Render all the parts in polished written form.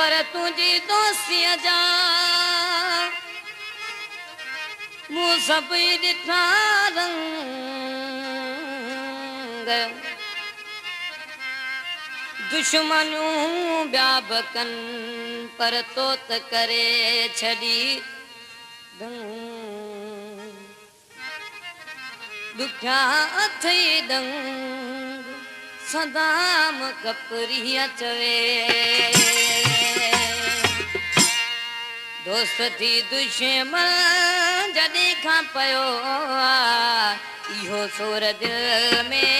पर तुझी दोस्ती जा मूं सभई ॾिठा रंग दुश्मनूं ॿिया बकन पर तो त करे छॾी ॾुखिया अथई दंग सदाम कपरी चवे दोस्त थी दुश्मन जॾहिं खां पियो इहो सोर दिल में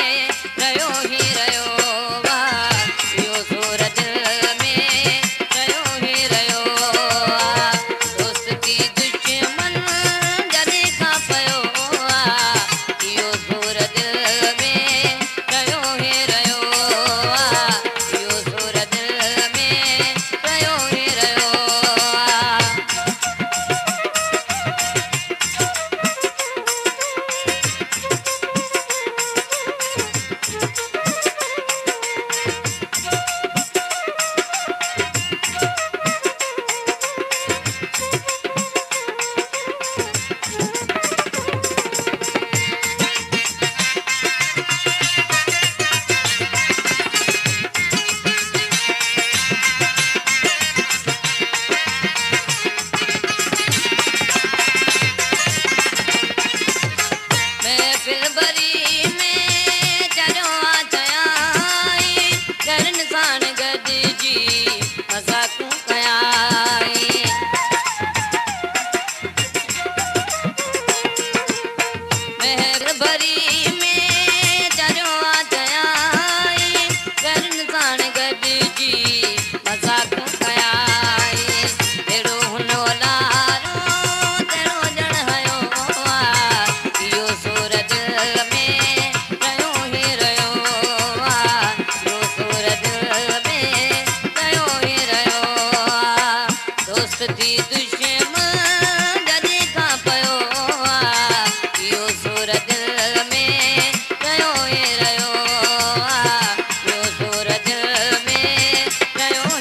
रहियो ई रहियो इहो सोर दिल में रहियो ई रहियो दोस्त थी दुश्मन जॾहिं खां पियो इहो सोर दिल में रहियो ई रहियो इहो सोर दिल में रहियो ई रहियो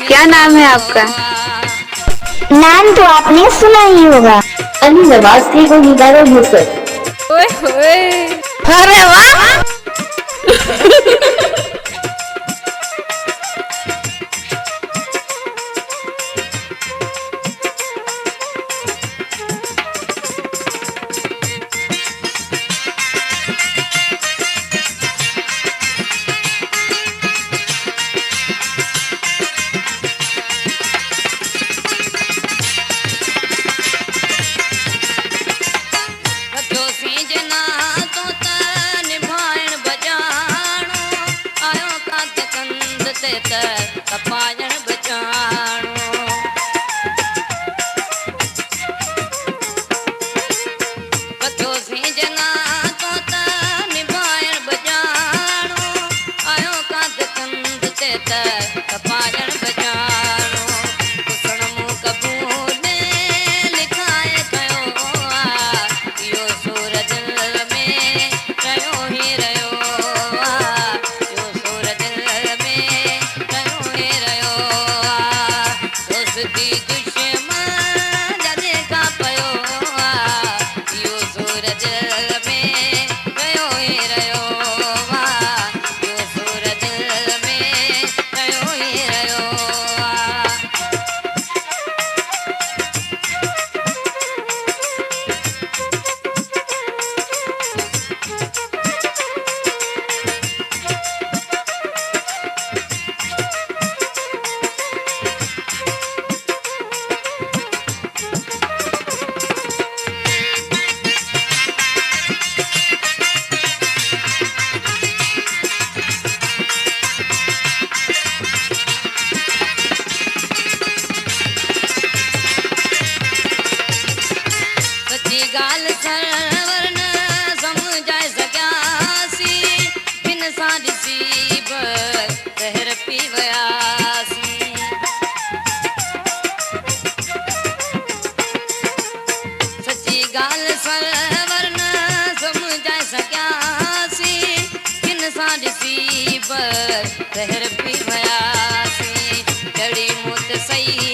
क्या नाम है आपका? नाम तो आपने सुना ही होगा, अली नवाज थे वो निगारों मुसर। ओए होए, अरे वाह! कपायण बचाणो कथो सी जना तो त निभायण बचाणो आयो कांत कंद ते त कपायण बचाणो कुसण मूं कबूल लिखाए कयो इहो सूर दिल में रहियो ई रहियो इहो सूर दिल में दोस्ती दुश्मन जॾहिं खां पियो इहो सूर दिल में रहियो ई रहियो इहो सूर दिल में रहियो ई रहियो गाल सरवर न समझाए सकियासी बिन सां ॾिसी बहर पी वियासी सची गाल सरवर न समझाए सकियासी बिन सां ॾिसी बहर पी वियासी कड़ी मूत सही